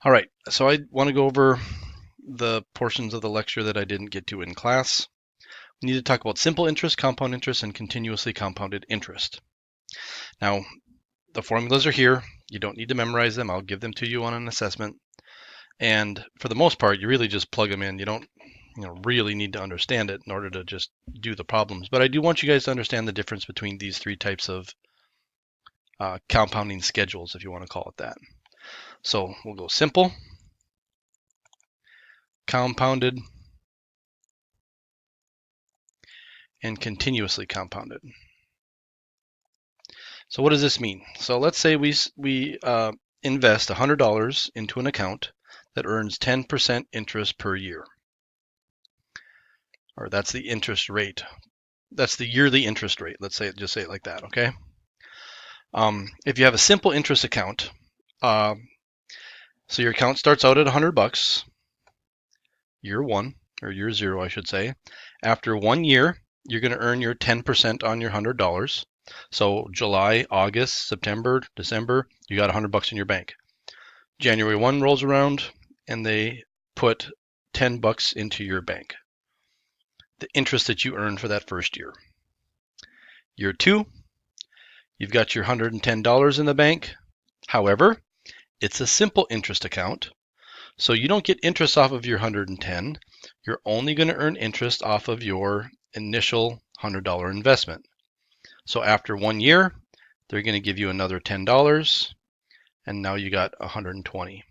All right, so I want to go over the portions of the lecture that I didn't get to in class. We need to talk about simple interest, compound interest, and continuously compounded interest. Now, the formulas are here. You don't need to memorize them. I'll give them to you on an assessment. And for the most part, you really just plug them in. You don't really need to understand it in order to just do the problems. But I do want you guys to understand the difference between these three types of compounding schedules, if you want to call it that. So we'll go simple, compounded, and continuously compounded. So what does this mean? So let's say we invest $100 into an account that earns 10% interest per year. Or that's the interest rate. That's the yearly interest rate. Let's say, just say it like that, okay? If you have a simple interest account, so your account starts out at $100, year one, or year zero, I should say. After 1 year, you're going to earn your 10% on your $100. So July, August, September, December, you got $100 in your bank. January 1 rolls around and they put $10 into your bank. The interest that you earn for that first year. Year 2, you've got your $110 in the bank. However, it's a simple interest account. So you don't get interest off of your 110. You're only going to earn interest off of your initial $100 investment. So after 1 year, they're going to give you another $10, and now you got $120.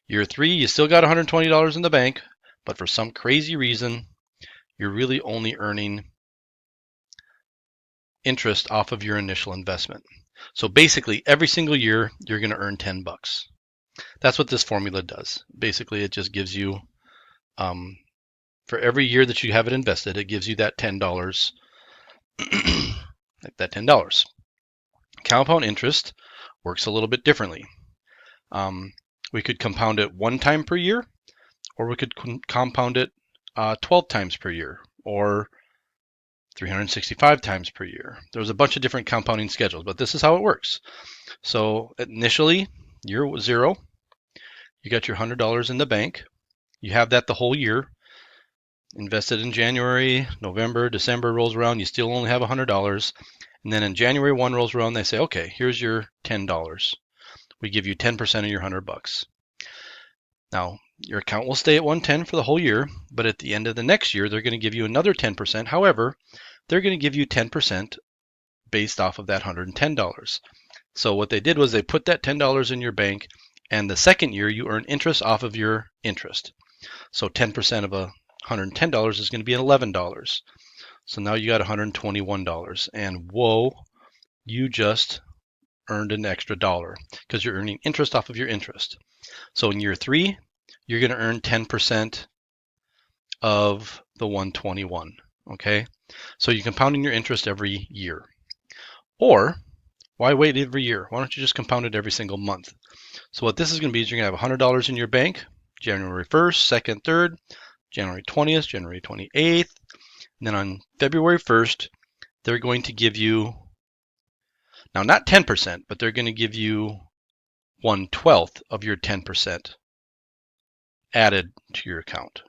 Year 3, you still got $120 in the bank, but for some crazy reason, you're really only earning interest off of your initial investment. So basically, every single year, you're going to earn $10. That's what this formula does. Basically, it just gives you, for every year that you have it invested, it gives you that $10, like that $10. Compound interest works a little bit differently. We could compound it 1 time per year, or we could compound it 12 times per year, or 365 times per year. There's a bunch of different compounding schedules, but this is how it works. So initially, year 0, you got your $100 in the bank. You have that the whole year. Invested in January, November, December rolls around, you still only have $100. And then in January 1 rolls around, they say, okay, here's your $10. We give you 10% of your $100. Now, your account will stay at 110 for the whole year, but at the end of the next year, they're going to give you another 10%. However, they're going to give you 10% based off of that $110. So what they did was they put that $10 in your bank, and the second year you earn interest off of your interest. So 10% of $110 is going to be $11. So now you got $121, and whoa, you just earned an extra dollar because you're earning interest off of your interest. So in year 3, you're going to earn 10% of the 121. Okay, so you're compounding your interest every year. Or why wait every year? Why don't you just compound it every single month? So what this is going to be is you're going to have $100 in your bank, January 1st, 2nd, 3rd, January 20th, January 28th. And then on February 1st, they're going to give you, now not 10%, but they're going to give you 1/12 of your 10% added to your account.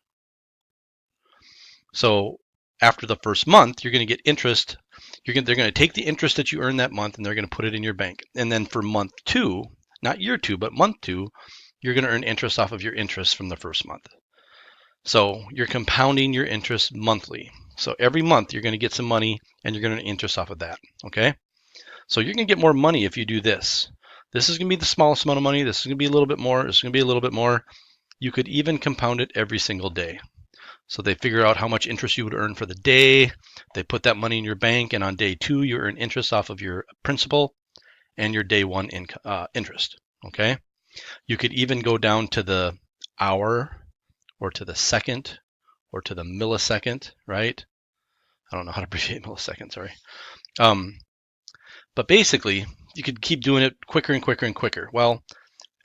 So after the first month, you're going to get interest. They're going to take the interest that you earn that month and they're going to put it in your bank. And then for month 2, not year 2, but month 2, you're going to earn interest off of your interest from the first month. So you're compounding your interest monthly. So every month you're going to get some money and you're going to earn interest off of that. Okay? So you're going to get more money if you do this. This is going to be the smallest amount of money. This is going to be a little bit more. This is going to be a little bit more. You could even compound it every single day. So they figure out how much interest you would earn for the day. They put that money in your bank, and on day 2, you earn interest off of your principal and your day 1 interest. Okay? You could even go down to the hour or to the second or to the millisecond, right? I don't know how to abbreviate millisecond, sorry. But basically, you could keep doing it quicker and quicker and quicker. Well,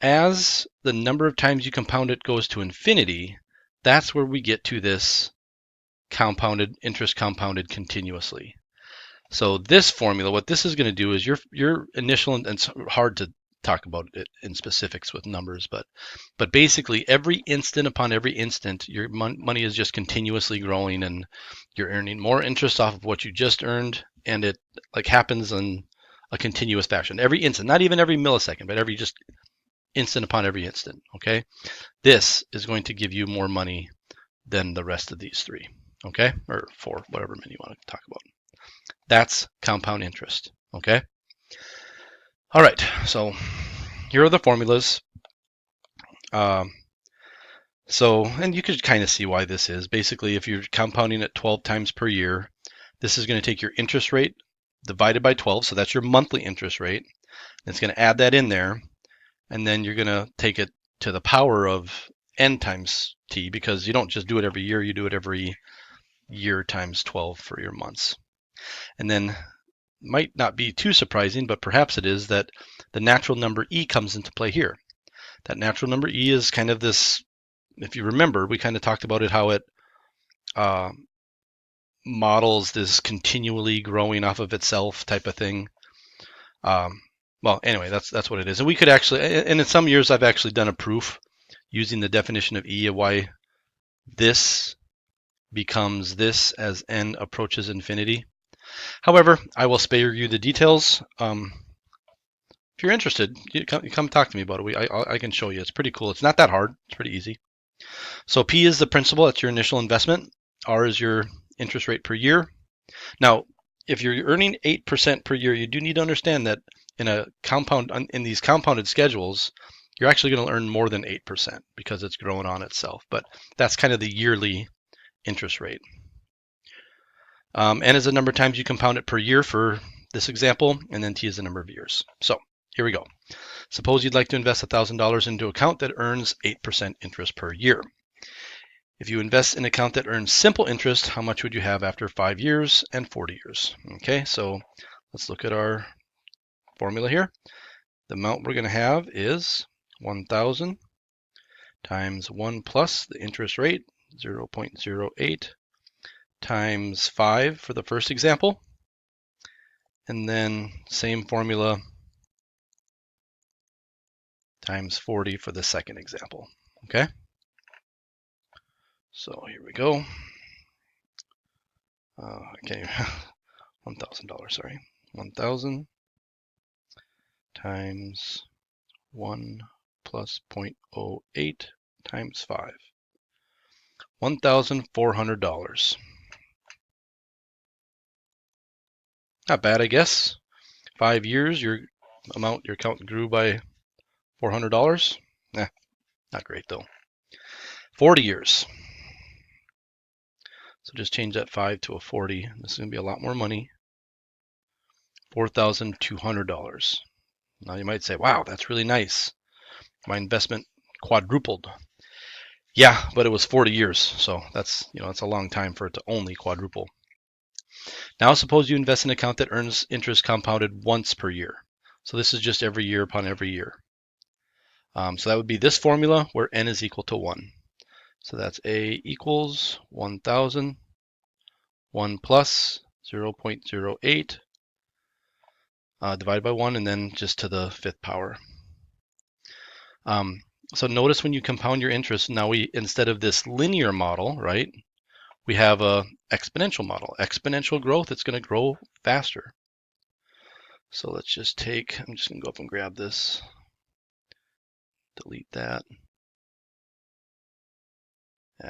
as the number of times you compound it goes to infinity, that's where we get to this compounded interest compounded continuously. So this formula, what this is going to do is your initial, and it's hard to talk about it in specifics with numbers, but basically every instant upon every instant, your money is just continuously growing, and you're earning more interest off of what you just earned, and it like happens in a continuous fashion. Every instant, not even every millisecond, but every just instant upon every instant. Okay, this is going to give you more money than the rest of these three. Okay, or four, whatever many you want to talk about. That's compound interest. Okay. All right, so here are the formulas. And you could kind of see why this is. Basically, if you're compounding at 12 times per year, this is going to take your interest rate divided by 12, so that's your monthly interest rate. It's going to add that in there, and then you're going to take it to the power of n times t, because you don't just do it every year, you do it every year times 12 for your months. And then, might not be too surprising, but perhaps it is, that the natural number e comes into play here. That natural number e is kind of this, if you remember, we kind of talked about it, how it models this continually growing off of itself type of thing. Well, anyway, that's what it is. And we could actually, and in some years I've actually done a proof using the definition of e of why this becomes this as n approaches infinity. However, I will spare you the details. If you're interested, you come talk to me about it. I can show you. It's pretty cool. It's not that hard. It's pretty easy. So P is the principal. That's your initial investment. R is your interest rate per year. Now, if you're earning 8% per year, you do need to understand that in these compounded schedules, you're actually going to earn more than 8% because it's growing on itself. But that's kind of the yearly interest rate. N is the number of times you compound it per year for this example, and then T is the number of years. So here we go. Suppose you'd like to invest $1,000 into an account that earns 8% interest per year. If you invest in an account that earns simple interest, how much would you have after 5 years and 40 years? Okay, so let's look at our formula here. The amount we're going to have is 1,000 times 1 plus the interest rate, 0.08, times 5 for the first example, and then same formula times 40 for the second example. Okay, so here we go. Okay, $1,000, sorry. 1,000 times 1 plus 0.08 times 5. $1,400. Not bad, I guess. 5 years, your account grew by $400. Not great though. 40 years. So just change that 5 to a 40. This is going to be a lot more money. $4,200. Now you might say, wow, that's really nice. My investment quadrupled. Yeah, but it was 40 years. So that's a long time for it to only quadruple. Now suppose you invest in an account that earns interest compounded once per year. So this is just every year upon every year. So that would be this formula where n is equal to 1. So that's A equals 1,000, 1 plus 0.08 divided by 1, and then just to the 5th power. So notice when you compound your interest, now instead of this linear model, right, we have a exponential model. Exponential growth, it's going to grow faster. So let's just I'm just going to go up and grab this, delete that.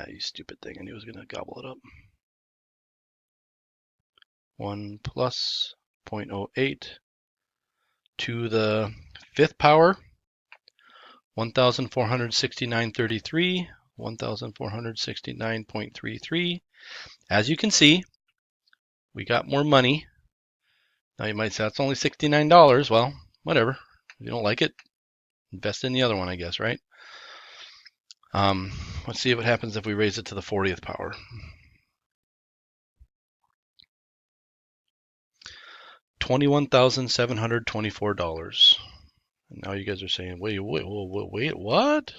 You stupid thing, I knew it was going to gobble it up. 1 plus 0.08 to the 5th power, 1,469.33, 1,469.33. As you can see, we got more money. Now you might say that's only $69. Well, whatever. If you don't like it, invest in the other one, I guess, right? Let's see what happens if we raise it to the 40th power. $21,724. And now you guys are saying, wait, what?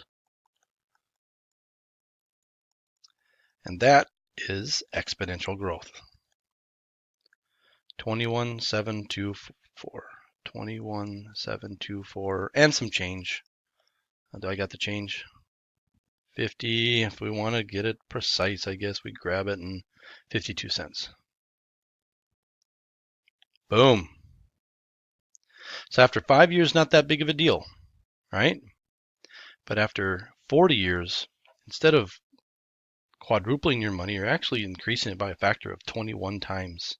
And that is exponential growth. 21,724. 21,724 and some change. Do I got the change? 50. If we want to get it precise, I guess we grab it and 52 cents. Boom. So after 5 years, not that big of a deal, right? But after 40 years, instead of quadrupling your money, you're actually increasing it by a factor of 21 times.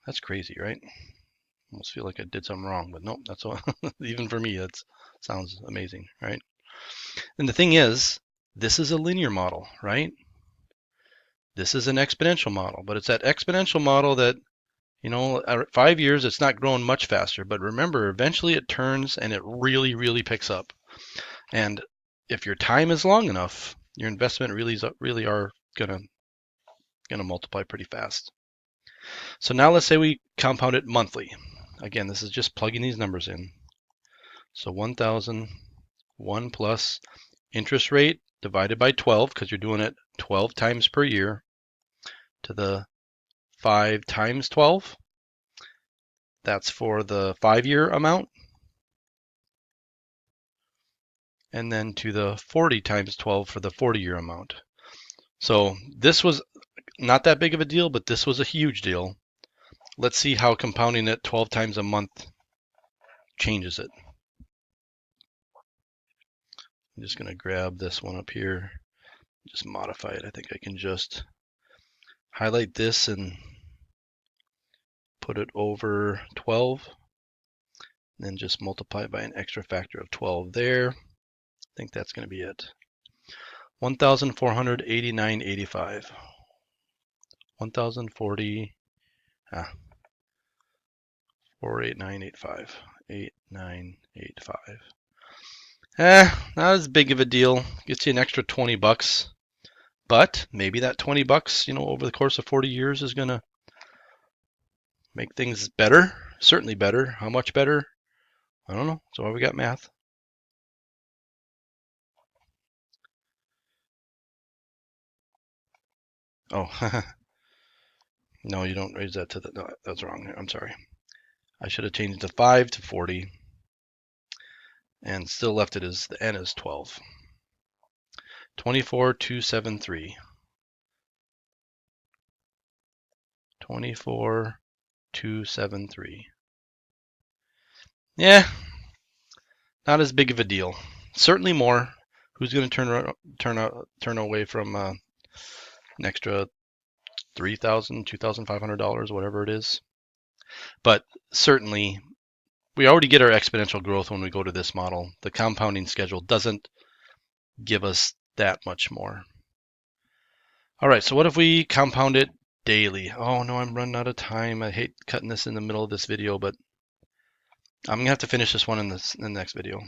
That's crazy, right? Almost feel like I did something wrong, but nope, that's all. Even for me, that sounds amazing, right? And the thing is, this is a linear model, right? This is an exponential model, but it's that exponential model that, at 5 years, it's not growing much faster. But remember, eventually it turns and it really, really picks up. And if your time is long enough, your investment really are gonna multiply pretty fast. So now let's say we compound it monthly. Again, this is just plugging these numbers in. So 1,001 plus interest rate divided by 12, because you're doing it 12 times per year, to the 5 times 12. That's for the 5-year amount. And then to the 40 times 12 for the 40-year amount. So this was not that big of a deal, but this was a huge deal. Let's see how compounding it 12 times a month changes it. I'm just going to grab this one up here, just modify it. I think I can just highlight this and put it over 12, and then just multiply it by an extra factor of 12 there. I think that's going to be it. 1,489.85. 1,040. 48985. 8985. Not as big of a deal. Gets you an extra 20 bucks. But maybe that 20 bucks, over the course of 40 years is going to make things better. Certainly better. How much better? I don't know. So why we got math. Oh, no, you don't raise that to the, no, that's wrong. I'm sorry. I should have changed the 5 to 40 and still left it as the n is 12. 24,273. 24,273. Yeah, not as big of a deal. Certainly more. Who's going to turn away from an extra $3,000, $2,500, whatever it is? But certainly, we already get our exponential growth when we go to this model. The compounding schedule doesn't give us that much more. All right, so what if we compound it daily? Oh no, I'm running out of time. I hate cutting this in the middle of this video, but I'm gonna have to finish this one in the next video.